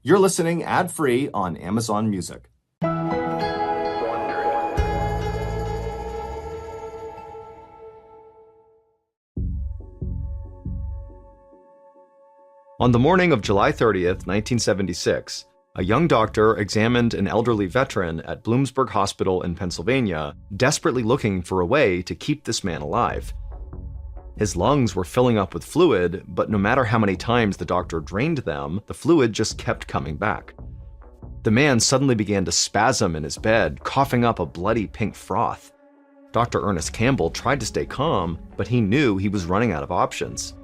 You're listening ad-free on Amazon Music. On the morning of July 30th, 1976, a young doctor examined an elderly veteran at Bloomsburg Hospital in Pennsylvania, desperately looking for a way to keep this man alive. His lungs were filling up with fluid, but no matter how many times the doctor drained them, the fluid just kept coming back. The man suddenly began to spasm in his bed, coughing up a bloody pink froth. Dr. Ernest Campbell tried to stay calm, but he knew he was running out of options.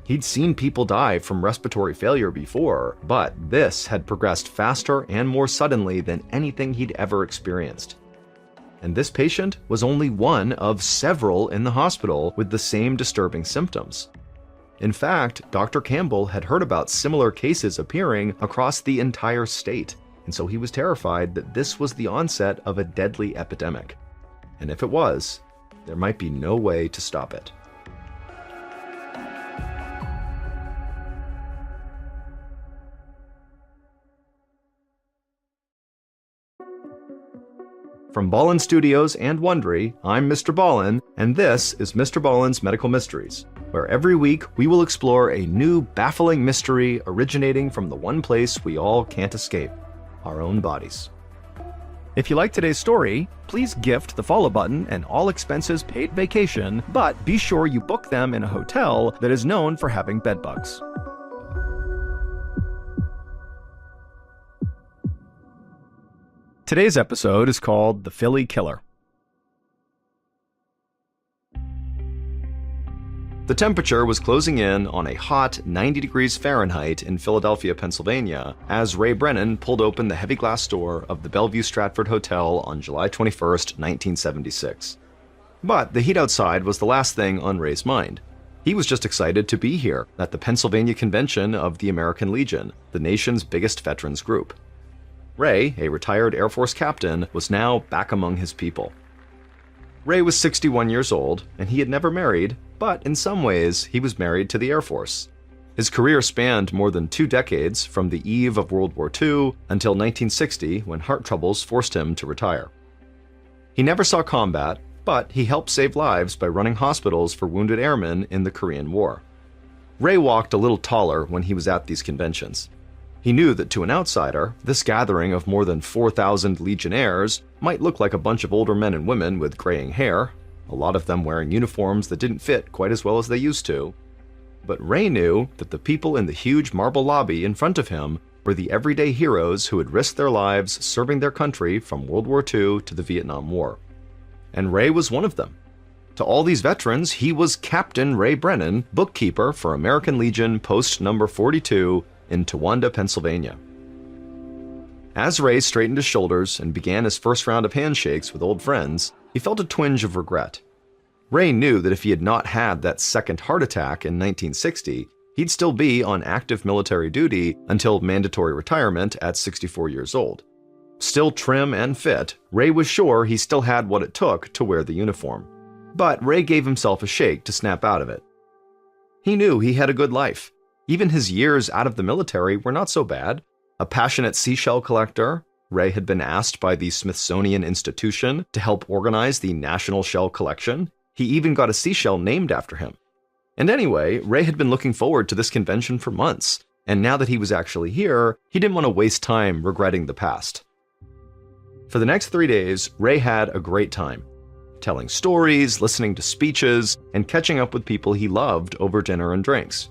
He'd seen people die from respiratory failure before, but this had progressed faster and more suddenly than anything he'd ever experienced. And this patient was only one of several in the hospital with the same disturbing symptoms. In fact, Dr. Campbell had heard about similar cases appearing across the entire state, and so he was terrified that this was the onset of a deadly epidemic. And if it was, there might be no way to stop it. From Ballin Studios and Wondery, I'm Mr. Ballin, and this is MrBallen's Medical Mysteries, where every week we will explore a new baffling mystery originating from the one place we all can't escape, our own bodies. If you like today's story, please gift the follow button an all-expenses paid vacation, but be sure you book them in a hotel that is known for having bedbugs. Today's episode is called The Philly Killer. The temperature was closing in on a hot 90 degrees Fahrenheit in Philadelphia, Pennsylvania, as Ray Brennan pulled open the heavy glass door of the Bellevue Stratford Hotel on July 21st, 1976. But the heat outside was the last thing on Ray's mind. He was just excited to be here at the Pennsylvania Convention of the American Legion, the nation's biggest veterans group. Ray, a retired Air Force captain, was now back among his people. Ray was 61 years old, and he had never married, but in some ways, he was married to the Air Force. His career spanned more than 2 decades, from the eve of World War II until 1960, when heart troubles forced him to retire. He never saw combat, but he helped save lives by running hospitals for wounded airmen in the Korean War. Ray walked a little taller when he was at these conventions. He knew that to an outsider, this gathering of more than 4,000 Legionnaires might look like a bunch of older men and women with graying hair, a lot of them wearing uniforms that didn't fit quite as well as they used to. But Ray knew that the people in the huge marble lobby in front of him were the everyday heroes who had risked their lives serving their country from World War II to the Vietnam War. And Ray was one of them. To all these veterans, he was Captain Ray Brennan, bookkeeper for American Legion Post Number 42, in Towanda, Pennsylvania. As Ray straightened his shoulders and began his first round of handshakes with old friends, he felt a twinge of regret. Ray knew that if he had not had that second heart attack in 1960, he'd still be on active military duty until mandatory retirement at 64 years old. Still trim and fit, Ray was sure he still had what it took to wear the uniform. But Ray gave himself a shake to snap out of it. He knew he had a good life. Even his years out of the military were not so bad. A passionate seashell collector, Ray had been asked by the Smithsonian Institution to help organize the National Shell Collection. He even got a seashell named after him. And anyway, Ray had been looking forward to this convention for months, and now that he was actually here, he didn't want to waste time regretting the past. For the next 3 days, Ray had a great time, telling stories, listening to speeches, and catching up with people he loved over dinner and drinks.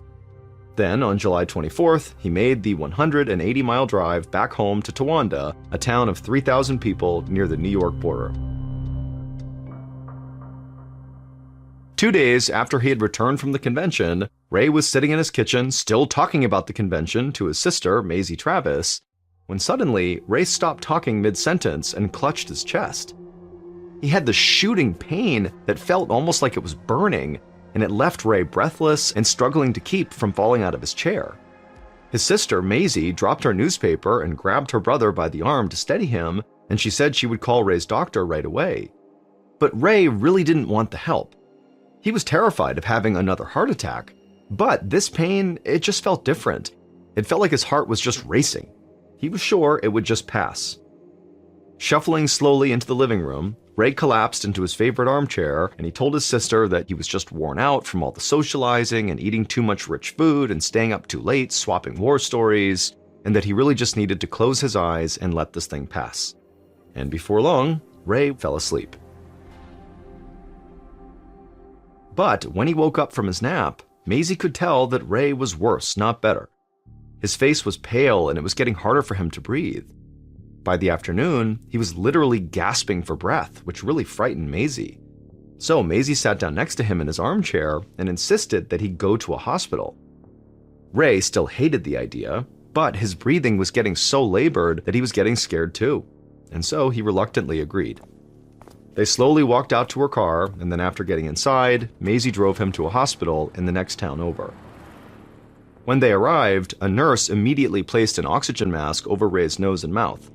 Then, on July 24th, he made the 180-mile drive back home to Towanda, a town of 3,000 people near the New York border. 2 days after he had returned from the convention, Ray was sitting in his kitchen, still talking about the convention to his sister, Maisie Travis, when suddenly, Ray stopped talking mid-sentence and clutched his chest. He had the shooting pain that felt almost like it was burning, and it left Ray breathless and struggling to keep from falling out of his chair. His sister, Maisie, dropped her newspaper and grabbed her brother by the arm to steady him, and she said she would call Ray's doctor right away. But Ray really didn't want the help. He was terrified of having another heart attack, but this pain, it just felt different. It felt like his heart was just racing. He was sure it would just pass. Shuffling slowly into the living room, Ray collapsed into his favorite armchair, and he told his sister that he was just worn out from all the socializing and eating too much rich food and staying up too late swapping war stories, and that he really just needed to close his eyes and let this thing pass. And before long, Ray fell asleep. But when he woke up from his nap, Maisie could tell that Ray was worse, not better. His face was pale and it was getting harder for him to breathe. By the afternoon, he was literally gasping for breath, which really frightened Maisie. So Maisie sat down next to him in his armchair and insisted that he go to a hospital. Ray still hated the idea, but his breathing was getting so labored that he was getting scared too, and so he reluctantly agreed. They slowly walked out to her car, and then after getting inside, Maisie drove him to a hospital in the next town over. When they arrived, a nurse immediately placed an oxygen mask over Ray's nose and mouth.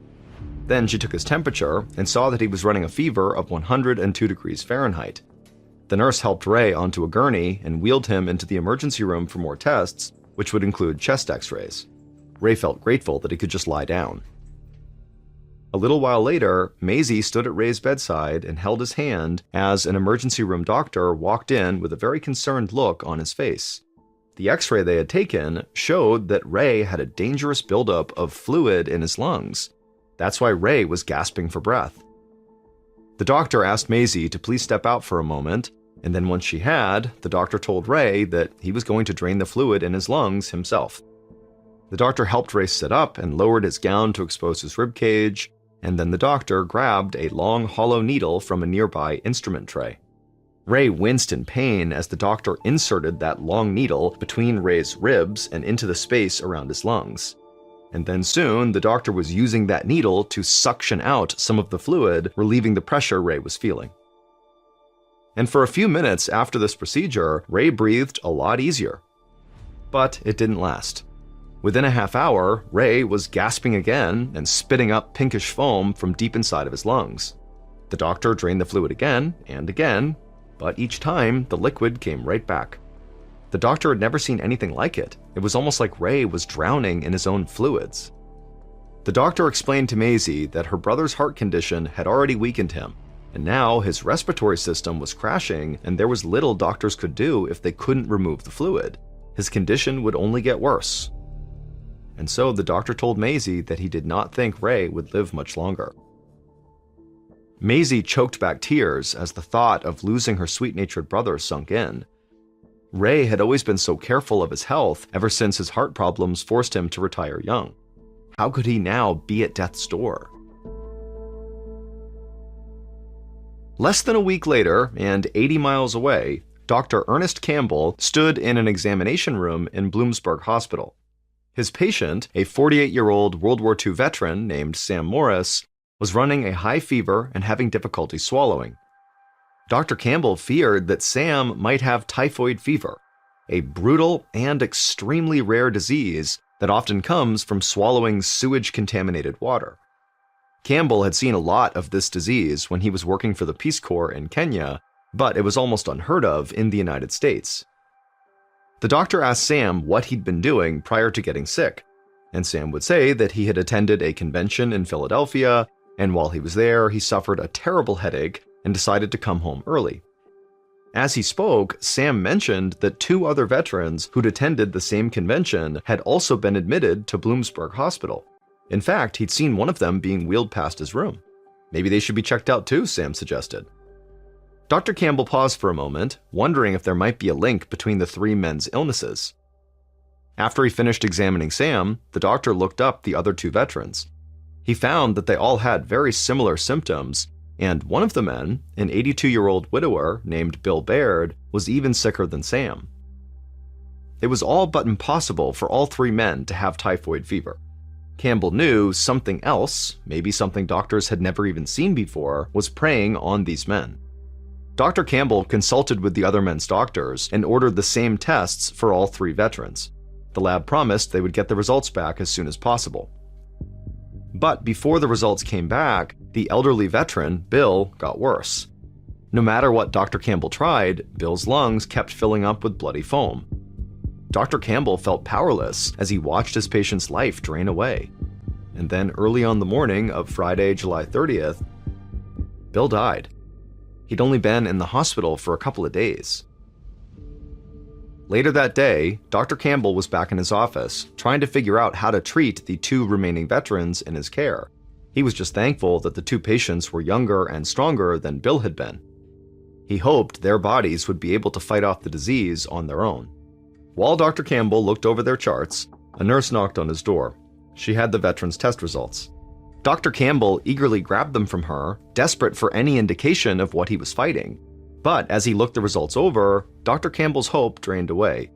Then she took his temperature and saw that he was running a fever of 102 degrees Fahrenheit. The nurse helped Ray onto a gurney and wheeled him into the emergency room for more tests, which would include chest x-rays. Ray felt grateful that he could just lie down. A little while later, Maisie stood at Ray's bedside and held his hand as an emergency room doctor walked in with a very concerned look on his face. The x-ray they had taken showed that Ray had a dangerous buildup of fluid in his lungs. That's why Ray was gasping for breath. The doctor asked Maisie to please step out for a moment, and then once she had, the doctor told Ray that he was going to drain the fluid in his lungs himself. The doctor helped Ray sit up and lowered his gown to expose his ribcage, and then the doctor grabbed a long hollow needle from a nearby instrument tray. Ray winced in pain as the doctor inserted that long needle between Ray's ribs and into the space around his lungs. And then soon, the doctor was using that needle to suction out some of the fluid, relieving the pressure Ray was feeling. And for a few minutes after this procedure, Ray breathed a lot easier. But it didn't last. Within a half hour, Ray was gasping again and spitting up pinkish foam from deep inside of his lungs. The doctor drained the fluid again and again, but each time the liquid came right back. The doctor had never seen anything like it. It was almost like Ray was drowning in his own fluids. The doctor explained to Maisie that her brother's heart condition had already weakened him, and now his respiratory system was crashing and there was little doctors could do if they couldn't remove the fluid. His condition would only get worse. And so the doctor told Maisie that he did not think Ray would live much longer. Maisie choked back tears as the thought of losing her sweet-natured brother sunk in. Ray had always been so careful of his health ever since his heart problems forced him to retire young. How could he now be at death's door? Less than a week later, and 80 miles away, Dr. Ernest Campbell stood in an examination room in Bloomsburg Hospital. His patient, a 48-year-old World War II veteran named Sam Morris, was running a high fever and having difficulty swallowing. Dr. Campbell feared that Sam might have typhoid fever, a brutal and extremely rare disease that often comes from swallowing sewage-contaminated water. Campbell had seen a lot of this disease when he was working for the Peace Corps in Kenya, but it was almost unheard of in the United States. The doctor asked Sam what he'd been doing prior to getting sick, and Sam would say that he had attended a convention in Philadelphia, and while he was there, he suffered a terrible headache and decided to come home early. As he spoke, Sam mentioned that 2 other veterans who'd attended the same convention had also been admitted to Bloomsburg Hospital. In fact, he'd seen one of them being wheeled past his room. Maybe they should be checked out too, Sam suggested. Dr. Campbell paused for a moment, wondering if there might be a link between the 3 men's illnesses. After he finished examining Sam, the doctor looked up the other 2 veterans. He found that they all had very similar symptoms, and one of the men, an 82-year-old widower named Bill Baird, was even sicker than Sam. It was all but impossible for all 3 men to have typhoid fever. Campbell knew something else, maybe something doctors had never even seen before, was preying on these men. Dr. Campbell consulted with the other men's doctors and ordered the same tests for all 3 veterans. The lab promised they would get the results back as soon as possible. But before the results came back, the elderly veteran, Bill, got worse. No matter what Dr. Campbell tried, Bill's lungs kept filling up with bloody foam. Dr. Campbell felt powerless as he watched his patient's life drain away. and then early on the morning of Friday, July 30th, Bill died. He'd only been in the hospital for a couple of days. Later that day, Dr. Campbell was back in his office, trying to figure out how to treat the 2 remaining veterans in his care. He was just thankful that the 2 patients were younger and stronger than Bill had been. He hoped their bodies would be able to fight off the disease on their own. While Dr. Campbell looked over their charts, a nurse knocked on his door. She had the veterans' test results. Dr. Campbell eagerly grabbed them from her, desperate for any indication of what he was fighting. But as he looked the results over, Dr. Campbell's hope drained away.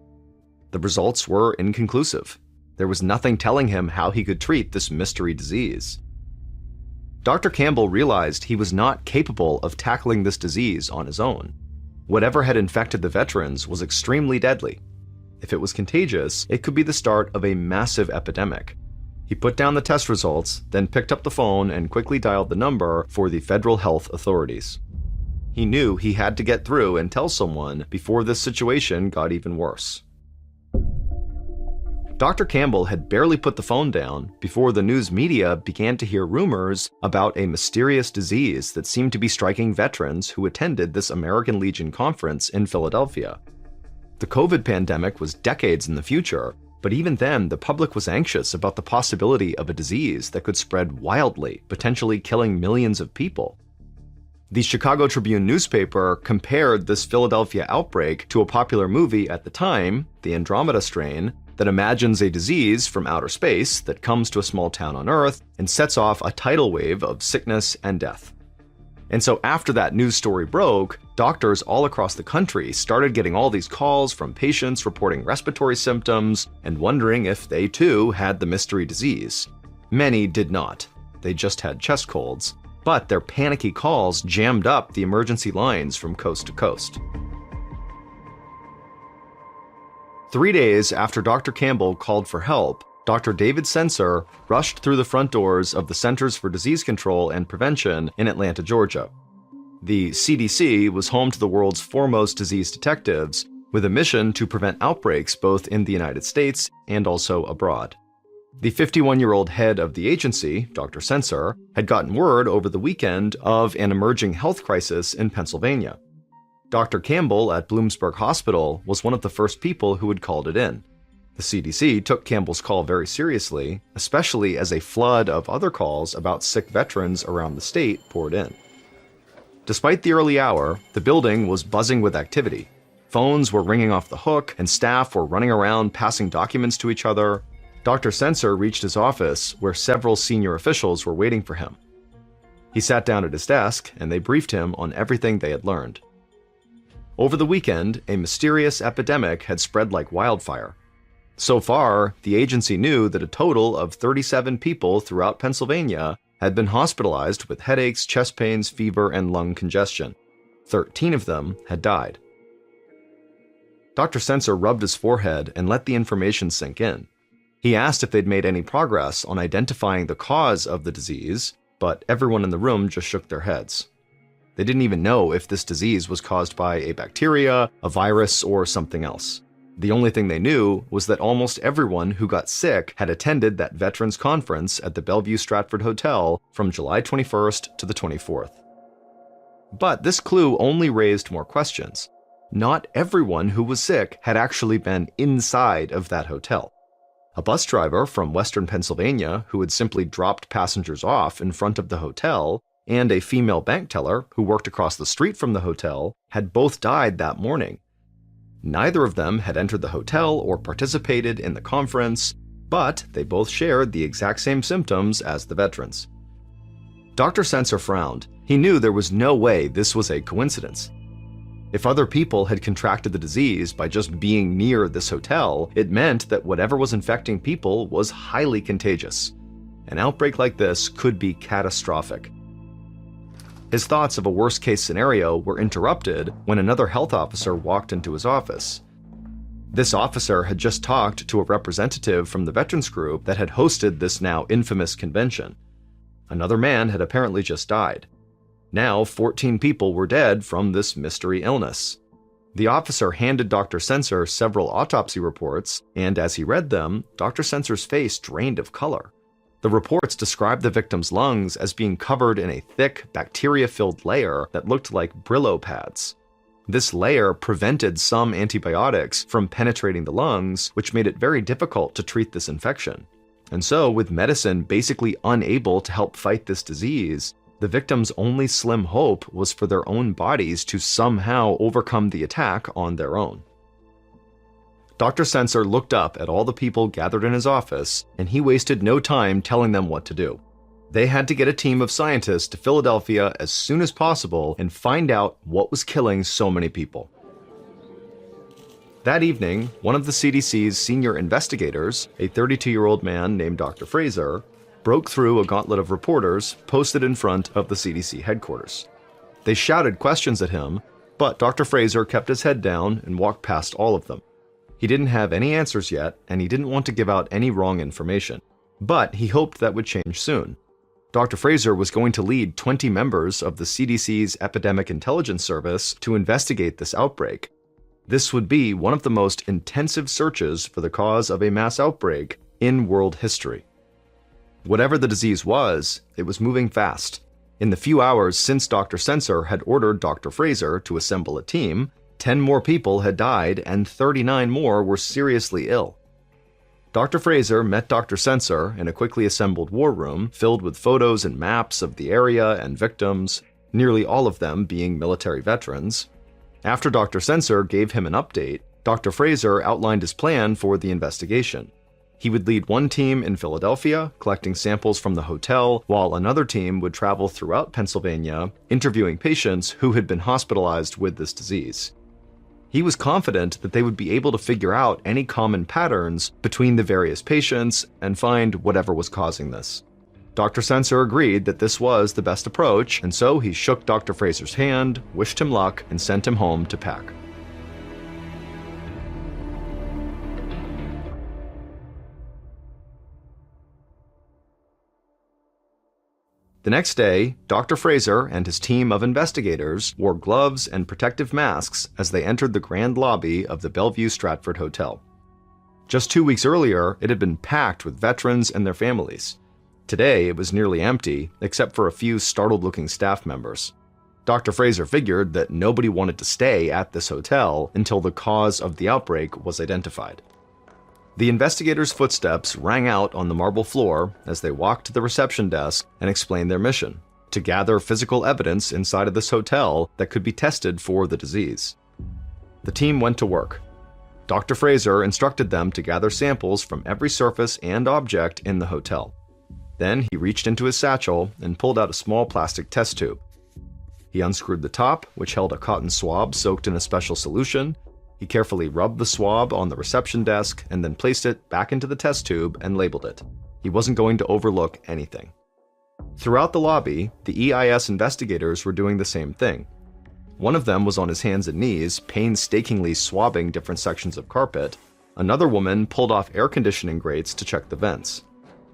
The results were inconclusive. There was nothing telling him how he could treat this mystery disease. Dr. Campbell realized he was not capable of tackling this disease on his own. Whatever had infected the veterans was extremely deadly. If it was contagious, it could be the start of a massive epidemic. He put down the test results, then picked up the phone and quickly dialed the number for the federal health authorities. He knew he had to get through and tell someone before this situation got even worse. Dr. Campbell had barely put the phone down before the news media began to hear rumors about a mysterious disease that seemed to be striking veterans who attended this American Legion conference in Philadelphia. The COVID pandemic was decades in the future, but even then the public was anxious about the possibility of a disease that could spread wildly, potentially killing millions of people. The Chicago Tribune newspaper compared this Philadelphia outbreak to a popular movie at the time, The Andromeda Strain, that imagines a disease from outer space that comes to a small town on Earth and sets off a tidal wave of sickness and death. And so after that news story broke, doctors all across the country started getting all these calls from patients reporting respiratory symptoms and wondering if they too had the mystery disease. Many did not. They just had chest colds. But their panicky calls jammed up the emergency lines from coast to coast. 3 days after Dr. Campbell called for help, Dr. David Sensor rushed through the front doors of the Centers for Disease Control and Prevention in Atlanta, Georgia. The CDC was home to the world's foremost disease detectives, with a mission to prevent outbreaks both in the United States and also abroad. The 51-year-old head of the agency, Dr. Sensor, had gotten word over the weekend of an emerging health crisis in Pennsylvania. Dr. Campbell at Bloomsburg Hospital was one of the first people who had called it in. The CDC took Campbell's call very seriously, especially as a flood of other calls about sick veterans around the state poured in. Despite the early hour, the building was buzzing with activity. Phones were ringing off the hook, and staff were running around passing documents to each other. Dr. Sensor reached his office, where several senior officials were waiting for him. He sat down at his desk, and they briefed him on everything they had learned. Over the weekend, a mysterious epidemic had spread like wildfire. So far, the agency knew that a total of 37 people throughout Pennsylvania had been hospitalized with headaches, chest pains, fever, and lung congestion. 13 of them had died. Dr. Sensor rubbed his forehead and let the information sink in. He asked if they'd made any progress on identifying the cause of the disease, but everyone in the room just shook their heads. They didn't even know if this disease was caused by a bacteria, a virus, or something else. The only thing they knew was that almost everyone who got sick had attended that veterans conference at the Bellevue Stratford Hotel from July 21st to the 24th. But this clue only raised more questions. Not everyone who was sick had actually been inside of that hotel. A bus driver from western Pennsylvania who had simply dropped passengers off in front of the hotel, and a female bank teller who worked across the street from the hotel had both died that morning. Neither of them had entered the hotel or participated in the conference, but they both shared the exact same symptoms as the veterans. Dr. Sensor frowned. He knew there was no way this was a coincidence. If other people had contracted the disease by just being near this hotel, it meant that whatever was infecting people was highly contagious. An outbreak like this could be catastrophic. His thoughts of a worst-case scenario were interrupted when another health officer walked into his office. This officer had just talked to a representative from the veterans group that had hosted this now infamous convention. Another man had apparently just died. Now 14 people were dead from this mystery illness. The officer handed Dr. Sensor several autopsy reports, and as he read them, Dr. Sensor's face drained of color. The reports described the victim's lungs as being covered in a thick, bacteria-filled layer that looked like Brillo pads. This layer prevented some antibiotics from penetrating the lungs, which made it very difficult to treat this infection. And so, with medicine basically unable to help fight this disease, the victim's only slim hope was for their own bodies to somehow overcome the attack on their own. Dr. Sensor looked up at all the people gathered in his office, and he wasted no time telling them what to do. They had to get a team of scientists to Philadelphia as soon as possible and find out what was killing so many people. That evening, one of the CDC's senior investigators, a 32-year-old man named Dr. Fraser, broke through a gauntlet of reporters posted in front of the CDC headquarters. They shouted questions at him, but Dr. Fraser kept his head down and walked past all of them. He didn't have any answers yet, and he didn't want to give out any wrong information, but he hoped that would change soon. Dr. Fraser was going to lead 20 members of the CDC's Epidemic Intelligence Service to investigate this outbreak. This would be one of the most intensive searches for the cause of a mass outbreak in world history. Whatever the disease was, it was moving fast. In the few hours since Dr. Sensor had ordered Dr. Fraser to assemble a team, 10 more people had died and 39 more were seriously ill. Dr. Fraser met Dr. Sensor in a quickly assembled war room filled with photos and maps of the area and victims, nearly all of them being military veterans. After Dr. Sensor gave him an update, Dr. Fraser outlined his plan for the investigation. He would lead one team in Philadelphia, collecting samples from the hotel, while another team would travel throughout Pennsylvania, interviewing patients who had been hospitalized with this disease. He was confident that they would be able to figure out any common patterns between the various patients and find whatever was causing this. Dr. Sensor agreed that this was the best approach, and so he shook Dr. Fraser's hand, wished him luck, and sent him home to pack. The next day, Dr. Fraser and his team of investigators wore gloves and protective masks as they entered the grand lobby of the Bellevue Stratford Hotel. Just 2 weeks earlier, it had been packed with veterans and their families. Today, it was nearly empty, except for a few startled-looking staff members. Dr. Fraser figured that nobody wanted to stay at this hotel until the cause of the outbreak was identified. The investigators' footsteps rang out on the marble floor as they walked to the reception desk and explained their mission: to gather physical evidence inside of this hotel that could be tested for the disease. The team went to work. Dr. Fraser instructed them to gather samples from every surface and object in the hotel. Then he reached into his satchel and pulled out a small plastic test tube. He unscrewed the top, which held a cotton swab soaked in a special solution. He carefully rubbed the swab on the reception desk and then placed it back into the test tube and labeled it. He wasn't going to overlook anything. Throughout the lobby, the EIS investigators were doing the same thing. One of them was on his hands and knees, painstakingly swabbing different sections of carpet. Another woman pulled off air conditioning grates to check the vents.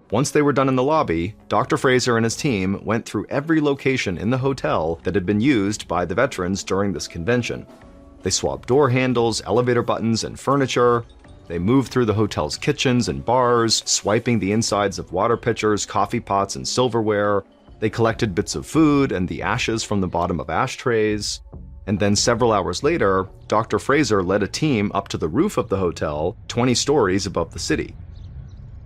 Once they were done in the lobby, Dr. Fraser and his team went through every location in the hotel that had been used by the veterans during this convention. They swabbed door handles, elevator buttons, and furniture. They moved through the hotel's kitchens and bars, swiping the insides of water pitchers, coffee pots, and silverware. They collected bits of food and the ashes from the bottom of ashtrays. And then several hours later, Dr. Fraser led a team up to the roof of the hotel, 20 stories above the city.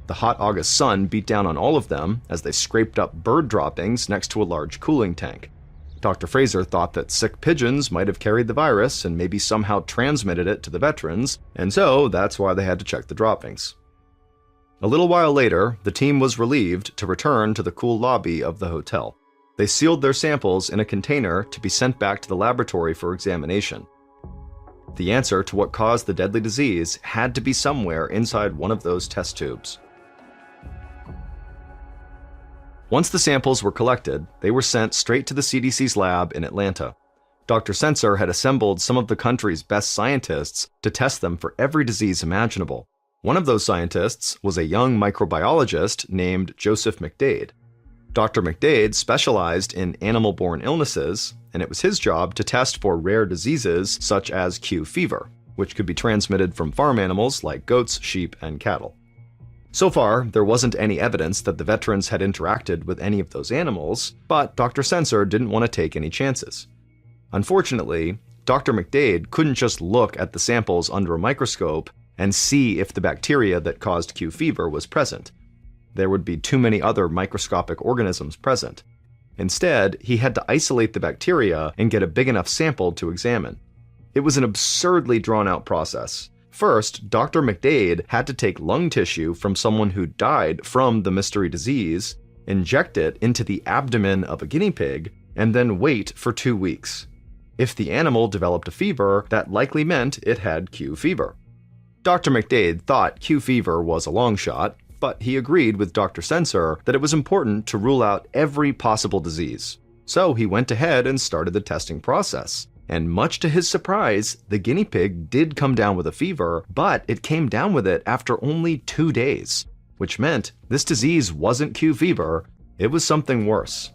The hot August sun beat down on all of them as they scraped up bird droppings next to a large cooling tank. Dr. Fraser thought that sick pigeons might have carried the virus and maybe somehow transmitted it to the veterans, and so that's why they had to check the droppings. A little while later, the team was relieved to return to the cool lobby of the hotel. They sealed their samples in a container to be sent back to the laboratory for examination. The answer to what caused the deadly disease had to be somewhere inside one of those test tubes. Once the samples were collected, they were sent straight to the CDC's lab in Atlanta. Dr. Sensor had assembled some of the country's best scientists to test them for every disease imaginable. One of those scientists was a young microbiologist named Joseph McDade. Dr. McDade specialized in animal-borne illnesses, and it was his job to test for rare diseases such as Q fever, which could be transmitted from farm animals like goats, sheep, and cattle. So far, there wasn't any evidence that the veterans had interacted with any of those animals, but Dr. Sensor didn't want to take any chances. Unfortunately, Dr. McDade couldn't just look at the samples under a microscope and see if the bacteria that caused Q fever was present. There would be too many other microscopic organisms present. Instead, he had to isolate the bacteria and get a big enough sample to examine. It was an absurdly drawn-out process. First, Dr. McDade had to take lung tissue from someone who died from the mystery disease, inject it into the abdomen of a guinea pig, and then wait for 2 weeks. If the animal developed a fever, that likely meant it had Q fever. Dr. McDade thought Q fever was a long shot, but he agreed with Dr. Sensor that it was important to rule out every possible disease. So he went ahead and started the testing process. And much to his surprise, the guinea pig did come down with a fever, but it came down with it after only 2 days, which meant this disease wasn't Q fever, it was something worse.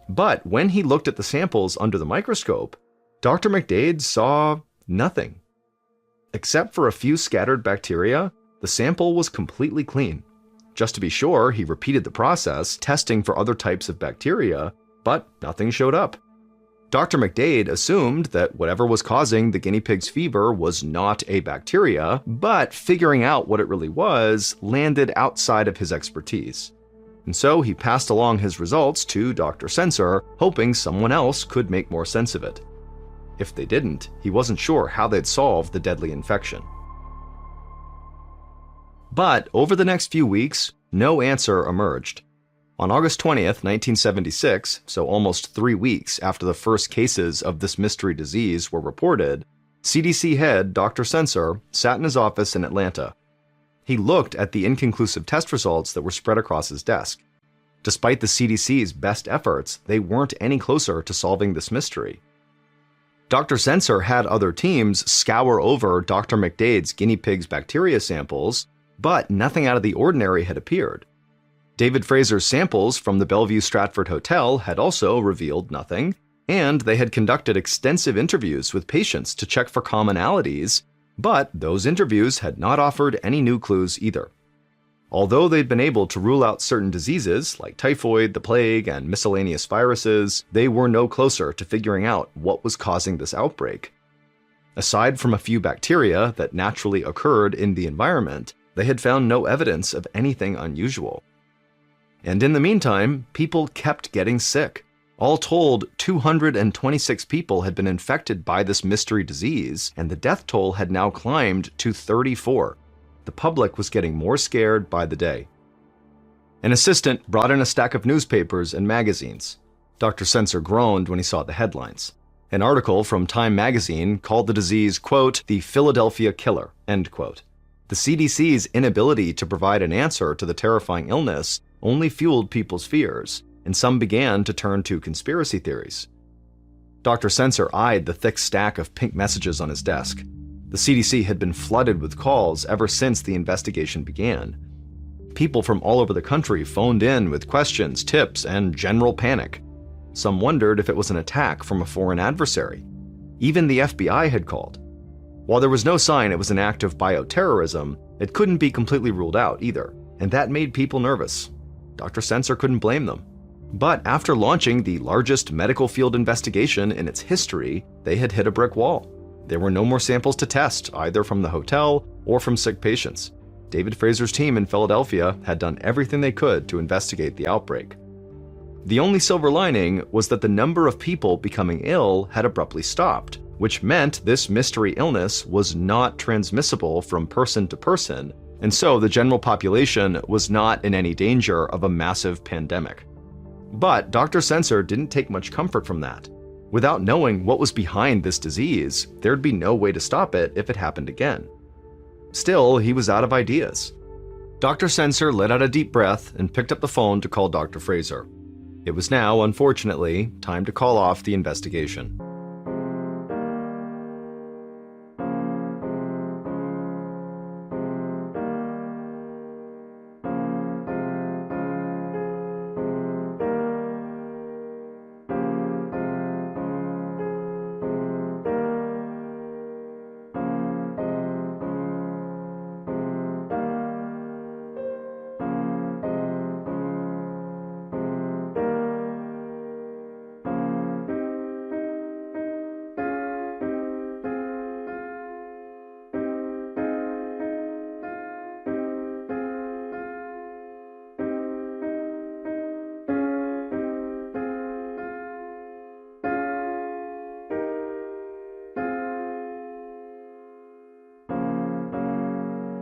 But when he looked at the samples under the microscope, Dr. McDade saw nothing. Except for a few scattered bacteria, the sample was completely clean. Just to be sure, he repeated the process, testing for other types of bacteria, but nothing showed up. Dr. McDade assumed that whatever was causing the guinea pig's fever was not a bacteria, but figuring out what it really was landed outside of his expertise. And so he passed along his results to Dr. Sensor, hoping someone else could make more sense of it. If they didn't, he wasn't sure how they'd solve the deadly infection. But over the next few weeks, no answer emerged. On August 20th, 1976, so almost 3 weeks after the first cases of this mystery disease were reported, CDC head Dr. Sensor sat in his office in Atlanta. He looked at the inconclusive test results that were spread across his desk. Despite the CDC's best efforts, they weren't any closer to solving this mystery. Dr. Sensor had other teams scour over Dr. McDade's guinea pig's bacteria samples, but nothing out of the ordinary had appeared. David Fraser's samples from the Bellevue Stratford Hotel had also revealed nothing, and they had conducted extensive interviews with patients to check for commonalities, but those interviews had not offered any new clues either. Although they'd been able to rule out certain diseases like typhoid, the plague, and miscellaneous viruses, they were no closer to figuring out what was causing this outbreak. Aside from a few bacteria that naturally occurred in the environment, they had found no evidence of anything unusual. And in the meantime, people kept getting sick. All told, 226 people had been infected by this mystery disease, and the death toll had now climbed to 34. The public was getting more scared by the day. An assistant brought in a stack of newspapers and magazines. Dr. Sensor groaned when he saw the headlines. An article from Time magazine called the disease, quote, "the Philadelphia killer," end quote. The CDC's inability to provide an answer to the terrifying illness only fueled people's fears, and some began to turn to conspiracy theories. Dr. Sensor eyed the thick stack of pink messages on his desk. The CDC had been flooded with calls ever since the investigation began. People from all over the country phoned in with questions, tips, and general panic. Some wondered if it was an attack from a foreign adversary. Even the FBI had called. While there was no sign it was an act of bioterrorism, it couldn't be completely ruled out either, and that made people nervous. Dr. Sensor couldn't blame them. But after launching the largest medical field investigation in its history, they had hit a brick wall. There were no more samples to test, either from the hotel or from sick patients. David Fraser's team in Philadelphia had done everything they could to investigate the outbreak. The only silver lining was that the number of people becoming ill had abruptly stopped, which meant this mystery illness was not transmissible from person to person, and so the general population was not in any danger of a massive pandemic. But Dr. Sensor didn't take much comfort from that. Without knowing what was behind this disease, there'd be no way to stop it if it happened again. Still, he was out of ideas. Dr. Sensor let out a deep breath and picked up the phone to call Dr. Fraser. It was now, unfortunately, time to call off the investigation.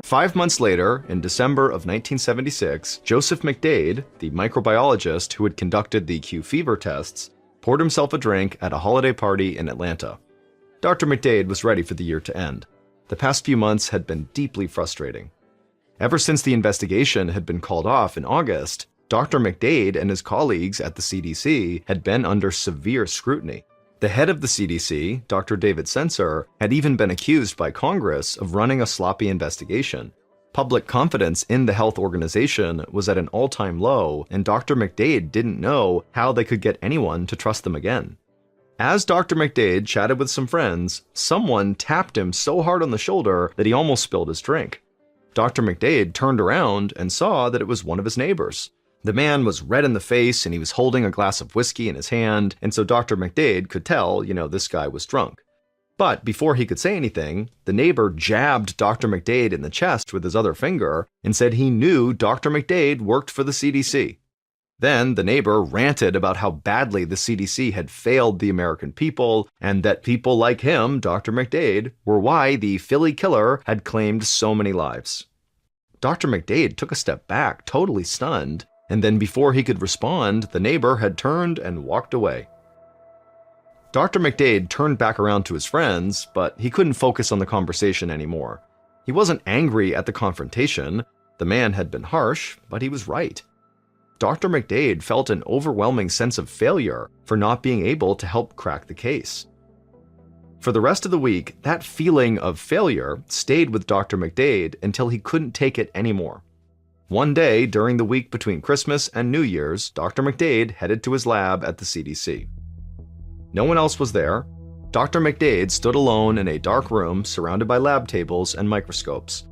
5 months later, in December of 1976, Joseph McDade, the microbiologist who had conducted the Q fever tests, poured himself a drink at a holiday party in Atlanta. Dr. McDade was ready for the year to end. The past few months had been deeply frustrating. Ever since the investigation had been called off in August, Dr. McDade and his colleagues at the CDC had been under severe scrutiny. The head of the CDC, Dr. David Sensor, had even been accused by Congress of running a sloppy investigation. Public confidence in the health organization was at an all-time low, and Dr. McDade didn't know how they could get anyone to trust them again. As Dr. McDade chatted with some friends, someone tapped him so hard on the shoulder that he almost spilled his drink. Dr. McDade turned around and saw that it was one of his neighbors. The man was red in the face and he was holding a glass of whiskey in his hand, and so Dr. McDade could tell, this guy was drunk. But before he could say anything, the neighbor jabbed Dr. McDade in the chest with his other finger and said he knew Dr. McDade worked for the CDC. Then the neighbor ranted about how badly the CDC had failed the American people, and that people like him, Dr. McDade, were why the Philly killer had claimed so many lives. Dr. McDade took a step back, totally stunned, and then before he could respond, the neighbor had turned and walked away. Dr. McDade turned back around to his friends, but he couldn't focus on the conversation anymore. He wasn't angry at the confrontation. The man had been harsh, but he was right. Dr. McDade felt an overwhelming sense of failure for not being able to help crack the case. For the rest of the week, that feeling of failure stayed with Dr. McDade until he couldn't take it anymore. One day during the week between Christmas and New Year's, Dr. McDade headed to his lab at the CDC. No one else was there. Dr. McDade stood alone in a dark room surrounded by lab tables and microscopes.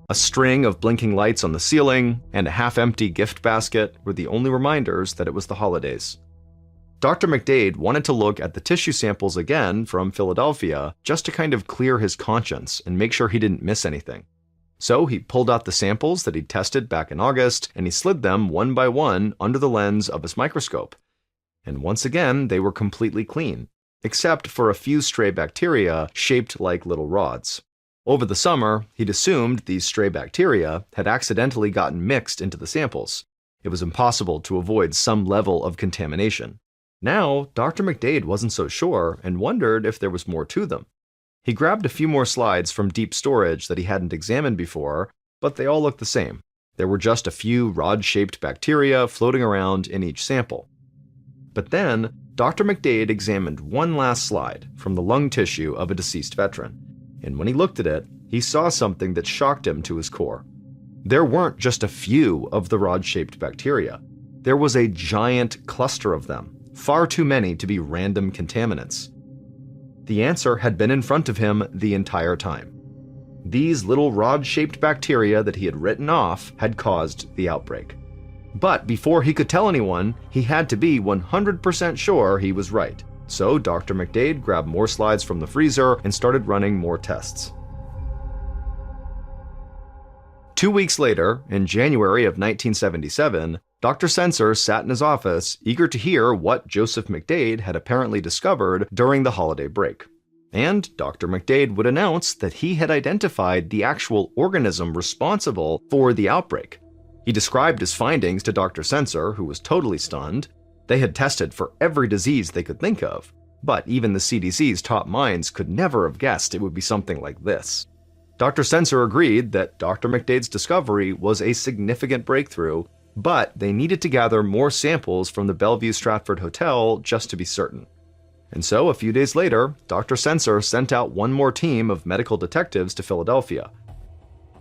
A string of blinking lights on the ceiling and a half-empty gift basket were the only reminders that it was the holidays. Dr. McDade wanted to look at the tissue samples again from Philadelphia just to kind of clear his conscience and make sure he didn't miss anything. So he pulled out the samples that he'd tested back in August and he slid them one by one under the lens of his microscope. And once again, they were completely clean, except for a few stray bacteria shaped like little rods. Over the summer, he'd assumed these stray bacteria had accidentally gotten mixed into the samples. It was impossible to avoid some level of contamination. Now, Dr. McDade wasn't so sure and wondered if there was more to them. He grabbed a few more slides from deep storage that he hadn't examined before, but they all looked the same. There were just a few rod-shaped bacteria floating around in each sample. But then, Dr. McDade examined one last slide from the lung tissue of a deceased veteran, and when he looked at it, he saw something that shocked him to his core. There weren't just a few of the rod-shaped bacteria. There was a giant cluster of them, far too many to be random contaminants. The answer had been in front of him the entire time. These little rod-shaped bacteria that he had written off had caused the outbreak. But before he could tell anyone, he had to be 100% sure he was right. So Dr. McDade grabbed more slides from the freezer and started running more tests. 2 weeks later, in January of 1977, Dr. Sensor sat in his office, eager to hear what Joseph McDade had apparently discovered during the holiday break. And Dr. McDade would announce that he had identified the actual organism responsible for the outbreak. He described his findings to Dr. Sensor, who was totally stunned. They had tested for every disease they could think of, but even the CDC's top minds could never have guessed it would be something like this. Dr. Sensor agreed that Dr. McDade's discovery was a significant breakthrough, but they needed to gather more samples from the Bellevue Stratford Hotel just to be certain. And so, a few days later, Dr. Sensor sent out one more team of medical detectives to Philadelphia.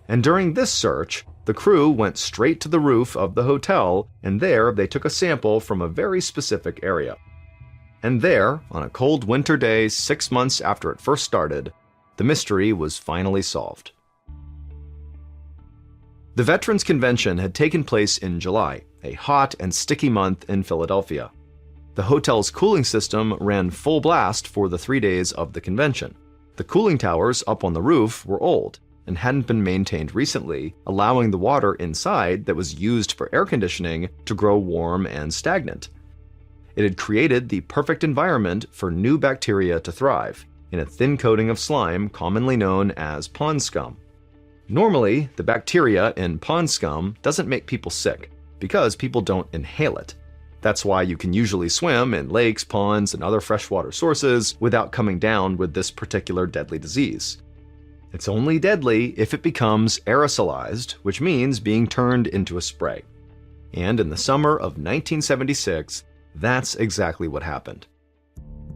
And during this search, the crew went straight to the roof of the hotel, and there they took a sample from a very specific area. And there, on a cold winter day 6 months after it first started, the mystery was finally solved. The Veterans Convention had taken place in July, a hot and sticky month in Philadelphia. The hotel's cooling system ran full blast for the 3 days of the convention. The cooling towers up on the roof were old and hadn't been maintained recently, allowing the water inside that was used for air conditioning to grow warm and stagnant. It had created the perfect environment for new bacteria to thrive, in a thin coating of slime commonly known as pond scum. Normally, the bacteria in pond scum doesn't make people sick because people don't inhale it. That's why you can usually swim in lakes, ponds, and other freshwater sources without coming down with this particular deadly disease. It's only deadly if it becomes aerosolized, which means being turned into a spray. And in the summer of 1976, that's exactly what happened.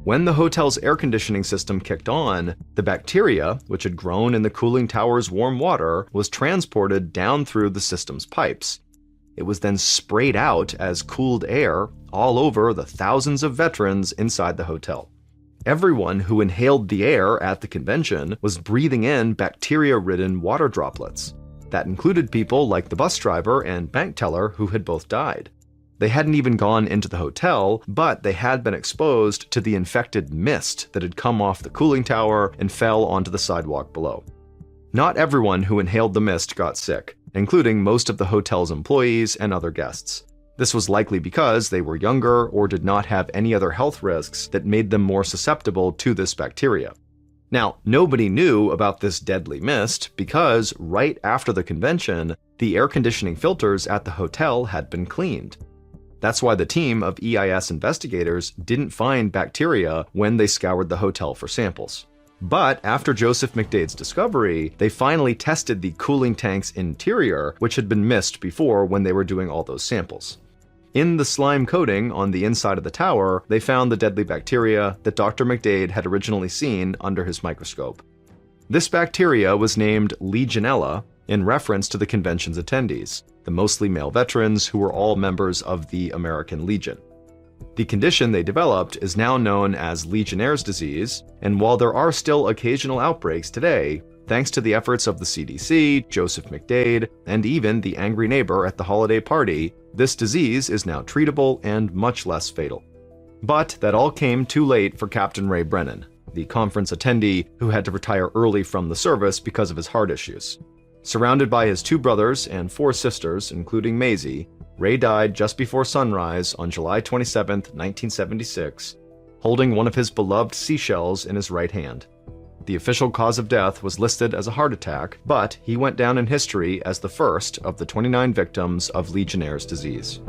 When the hotel's air conditioning system kicked on, the bacteria, which had grown in the cooling tower's warm water, was transported down through the system's pipes. It was then sprayed out as cooled air all over the thousands of veterans inside the hotel. Everyone who inhaled the air at the convention was breathing in bacteria-ridden water droplets. That included people like the bus driver and bank teller who had both died. They hadn't even gone into the hotel, but they had been exposed to the infected mist that had come off the cooling tower and fell onto the sidewalk below. Not everyone who inhaled the mist got sick, including most of the hotel's employees and other guests. This was likely because they were younger or did not have any other health risks that made them more susceptible to this bacteria. Now, nobody knew about this deadly mist because right after the convention, the air conditioning filters at the hotel had been cleaned. That's why the team of EIS investigators didn't find bacteria when they scoured the hotel for samples. But after Joseph McDade's discovery, they finally tested the cooling tank's interior, which had been missed before when they were doing all those samples. In the slime coating on the inside of the tower, they found the deadly bacteria that Dr. McDade had originally seen under his microscope. This bacteria was named Legionella in reference to the convention's attendees, the mostly male veterans who were all members of the American Legion. The condition they developed is now known as Legionnaire's disease, and while there are still occasional outbreaks today, thanks to the efforts of the CDC, Joseph McDade, and even the angry neighbor at the holiday party, this disease is now treatable and much less fatal. But that all came too late for Captain Ray Brennan, the conference attendee who had to retire early from the service because of his heart issues. Surrounded by his 2 brothers and 4 sisters, including Maisie, Ray died just before sunrise on July 27, 1976, holding one of his beloved seashells in his right hand. The official cause of death was listed as a heart attack, but he went down in history as the first of the 29 victims of Legionnaire's disease.